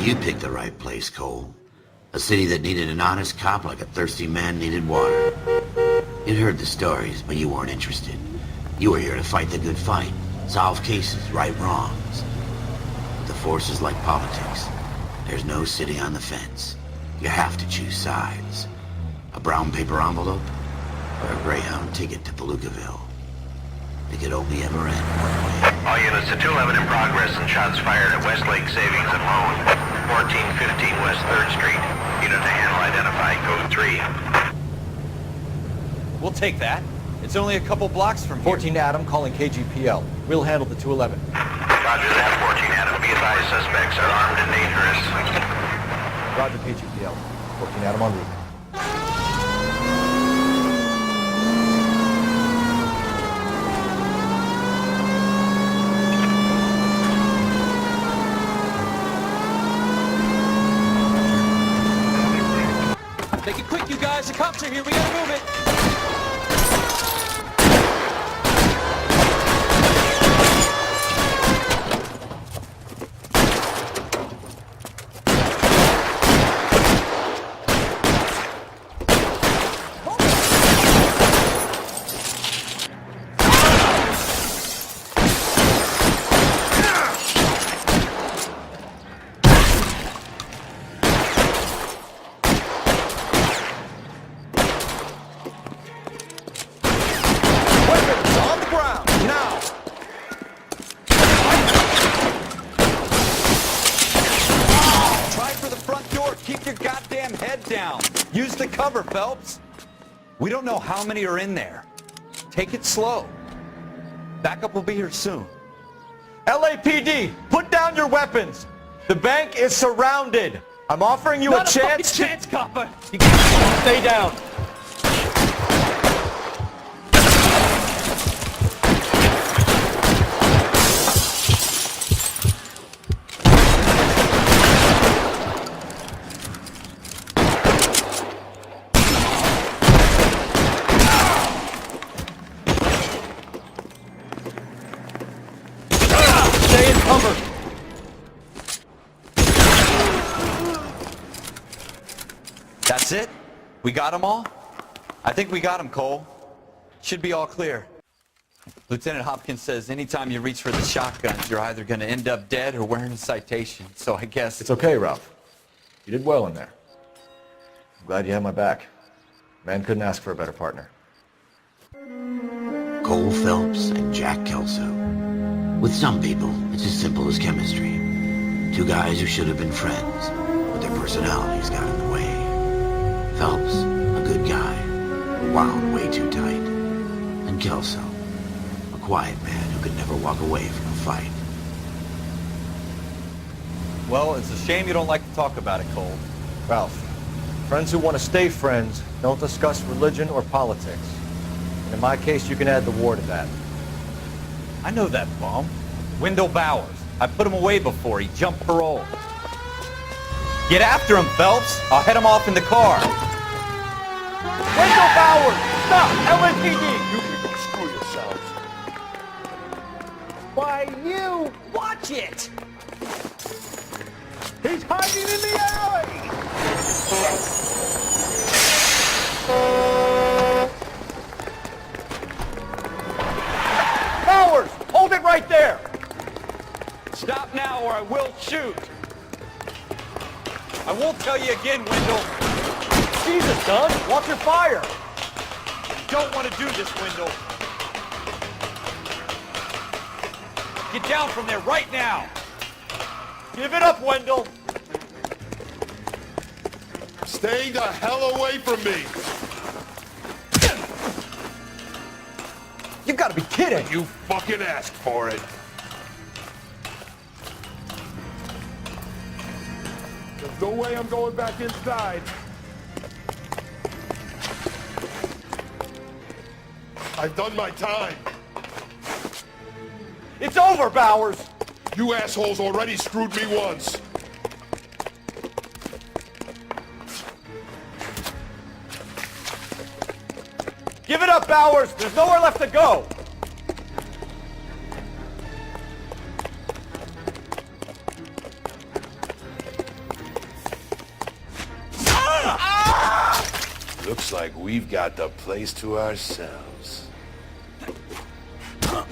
you picked the right place, Cole. A city that needed an honest cop like a thirsty man needed water. You'd heard the stories, but you weren't interested. You were here to fight the good fight, solve cases, right wrongs. But the force is like politics. There's no sitting on the fence. You have to choose sides. A brown paper envelope, or a Greyhound ticket to Palookaville. It could only ever end one way. All units to 211 in progress and shots fired at Westlake Savings and Loan, 1415 West 3rd Street. Unit to handle identified, code 3. We'll take that. It's only a couple blocks from here. 14 Adam calling KGPL. We'll handle the 211. Roger that, 14 Adam. Be advised, suspects are armed and dangerous. Roger KGPL. 14 Adam on route. Make it quick, you guys. The cops are here. We gotta move it. Use the cover, Phelps. We don't know how many are in there. Take it slow. Backup will be here soon. LAPD, put down your weapons. The bank is surrounded. I'm offering you a chance. Not a fucking chance, copper. Stay down. That's it? We got them all? I think we got them, Cole. Should be all clear. Lieutenant Hopkins says anytime you reach for the shotguns, you're either going to end up dead or wearing a citation. So I guess... It's okay, Ralph. You did well in there. I'm glad you had my back. Man couldn't ask for a better partner. Cole Phelps and Jack Kelso. With some people, it's as simple as chemistry. Two guys who should have been friends, but their personalities got in the way. Phelps, a good guy, wound way too tight. And Kelso, a quiet man who could never walk away from a fight. Well, it's a shame you don't like to talk about it, Cole. Ralph, friends who want to stay friends don't discuss religion or politics. And in my case, you can add the war to that. I know that bum. Wendell Bowers. I put him away before he jumped parole. Get after him, Phelps. I'll head him off in the car. Wendell Bowers! Stop! LAPD! You can go screw yourselves. Why, you! Watch it! He's hiding in the alley! Bowers! Hold it right there! Stop now or I will shoot. I won't tell you again, Wendell. Jesus, son! Watch your fire! Don't want to do this, Wendell. Get down from there right now. Give it up, Wendell! Stay the hell away from me! You've got to be kidding! You fucking asked for it! There's no way I'm going back inside. I've done my time. It's over, Bowers! You assholes already screwed me once. Give it up, Bowers! There's nowhere left to go! Looks like we've got the place to ourselves. How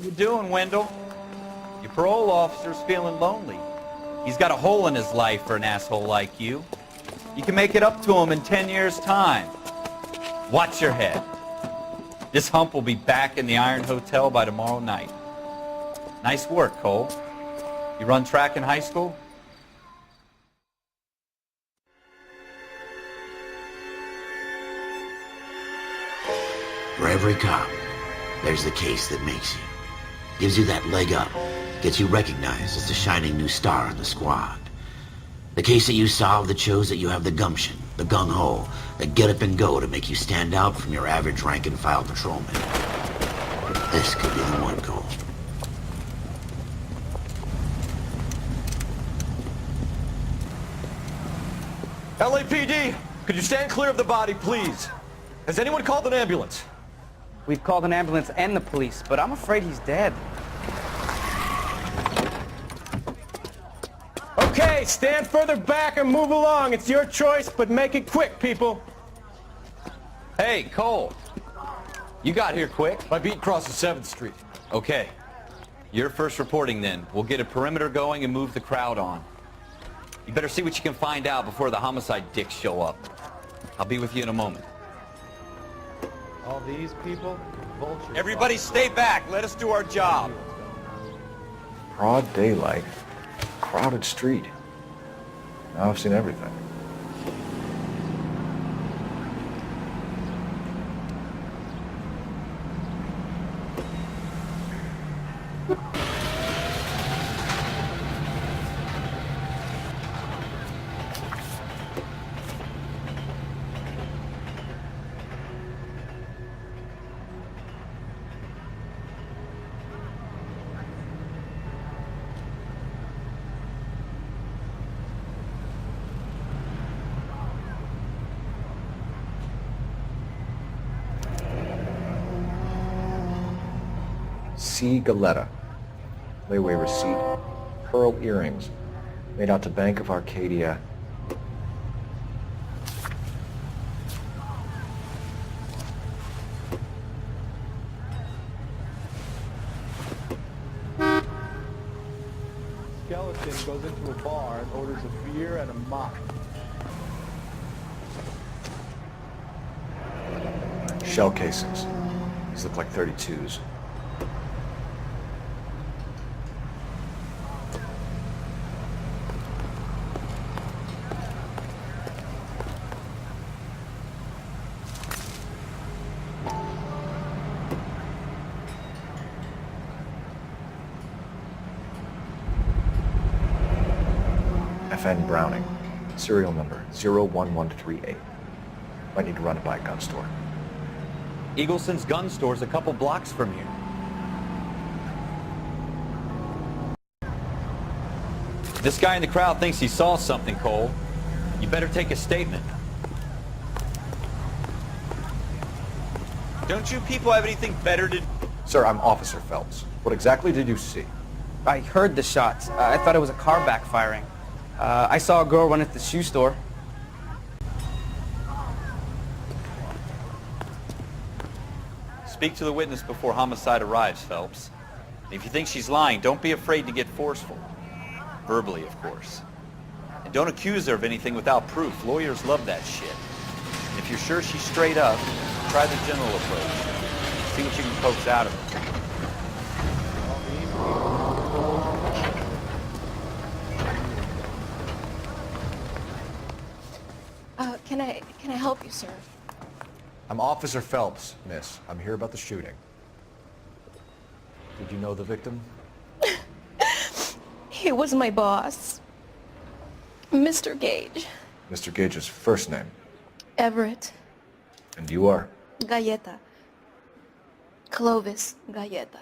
you doing, Wendell? Your parole officer's feeling lonely. He's got a hole in his life for an asshole like you. You can make it up to him in 10 years' time. Watch your head. This hump will be back in the Iron Hotel by tomorrow night. Nice work, Cole. You run track in high school? For every cop, there's the case that makes you. Gives you that leg up. Gets you recognized as the shining new star in the squad. The case that you solve that shows that you have the gumption, the gung-ho, the get up and go to make you stand out from your average rank-and-file patrolman. This could be the one, Cole. LAPD, could you stand clear of the body, please? Has anyone called an ambulance? We've called an ambulance and the police, but I'm afraid he's dead. Okay, stand further back and move along. It's your choice, but make it quick, people. Hey, Cole. You got here quick. My beat crosses 7th Street. Okay. You're first reporting then. We'll get a perimeter going and move the crowd on. You better see what you can find out before the homicide dicks show up. I'll be with you in a moment. All these people, vultures. Everybody stay back. Let us do our job. Broad daylight, crowded street. Now I've seen everything. C. Galetta. Layaway receipt. Pearl earrings. Made out to Bank of Arcadia. Skeleton goes into a bar and orders a beer and a mop. Shell casings. These look like 32s. FN Browning, serial number 01138. Might need to run it by a gun store. Eagleson's gun store's a couple blocks from here. This guy in the crowd thinks he saw something, Cole. You better take a statement. Don't you people have anything better to... Sir, I'm Officer Phelps. What exactly did you see? I heard the shots. I thought it was a car backfiring. I saw a girl run at the shoe store. Speak to the witness before homicide arrives, Phelps. And if you think she's lying, don't be afraid to get forceful. Verbally, of course. And don't accuse her of anything without proof. Lawyers love that shit. And if you're sure she's straight up, try the general approach. See what you can coax out of her. Can I help you, sir? I'm Officer Phelps, miss. I'm here about the shooting. Did you know the victim? He was my boss, Mr. Gage. Mr. Gage's first name. Everett. And you are? Galleta. Clovis Galleta.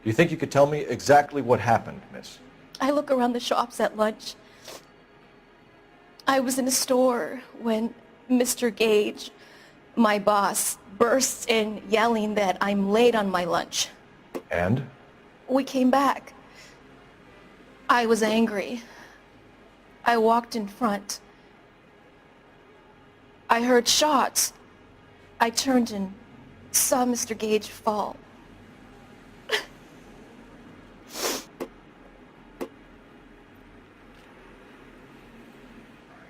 Do you think you could tell me exactly what happened, miss? I look around the shops at lunch. I was in a store when Mr. Gage my boss bursts in yelling that I'm late on my lunch. And? We came back. I was angry. I walked in front. I heard shots. I turned and saw Mr. Gage fall.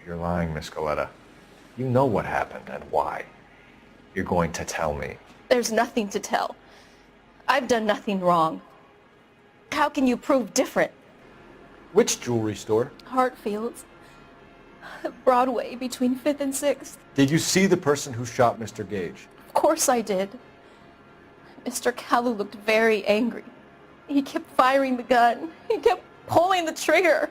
You're lying, Miss Coletta. You know what happened and why. You're going to tell me. There's nothing to tell. I've done nothing wrong. How can you prove different? Which jewelry store? Hartfield's. Broadway between 5th and 6th. Did you see the person who shot Mr. Gage? Of course I did. Mr. Kalu looked very angry. He kept firing the gun. He kept pulling the trigger.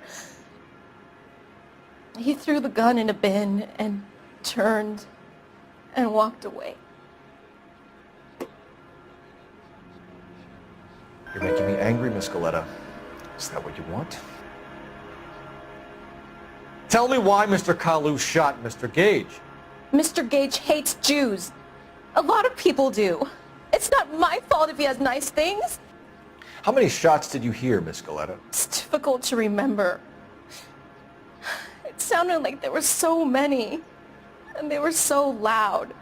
He threw the gun in a bin and turned and walked away. You're making me angry, Miss Coletta. Is that what you want? Tell me why Mr. Kalu shot Mr. Gage. Mr. Gage hates Jews. A lot of people do. It's not my fault if he has nice things. How many shots did you hear, Miss Coletta? It's difficult to remember. It sounded like there were so many, and they were so loud.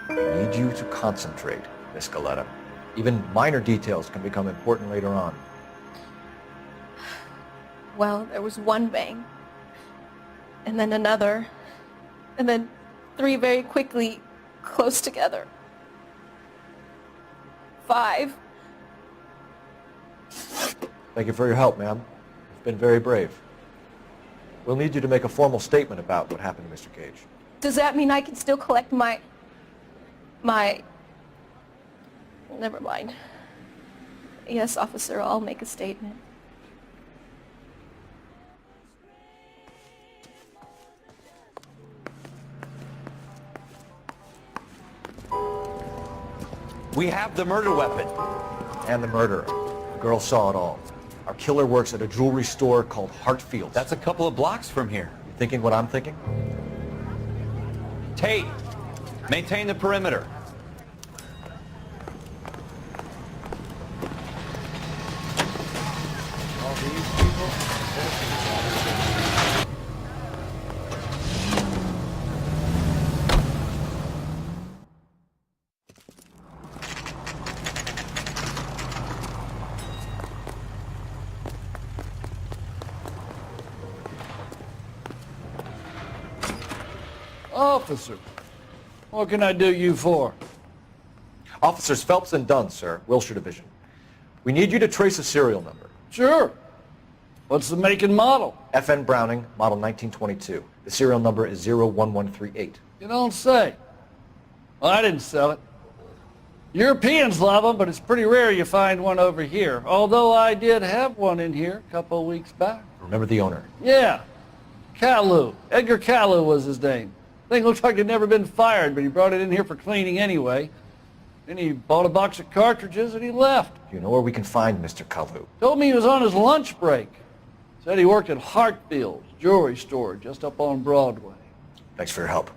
I need you to concentrate, Miss Coletta. Even minor details can become important later on. Well, there was one bang, and then another, and then 3 very quickly, close together. 5. Thank you for your help, ma'am. You've been very brave. We'll need you to make a formal statement about what happened to Mr. Gage. Does that mean I can still collect my... Never mind. Yes, officer, I'll make a statement. We have the murder weapon. And the murderer. The girl saw it all. Our killer works at a jewelry store called Hartfield's. That's a couple of blocks from here. You thinking what I'm thinking? Tate, maintain the perimeter. All these people? Officer, what can I do you for? Officers Phelps and Dunn, sir, Wilshire Division. We need you to trace a serial number. Sure. What's the make and model? FN Browning, model 1922. The serial number is 01138. You don't say. Well, I didn't sell it. Europeans love them, but it's pretty rare you find one over here. Although I did have one in here a couple of weeks back. Remember the owner? Yeah. Kalu. Edgar Kalu was his name. Thing looks like it'd never been fired, but he brought it in here for cleaning anyway. Then he bought a box of cartridges and he left. Do you know where we can find Mr. Kalu? Told me he was on his lunch break. Said he worked at Hartfield's jewelry store just up on Broadway. Thanks for your help.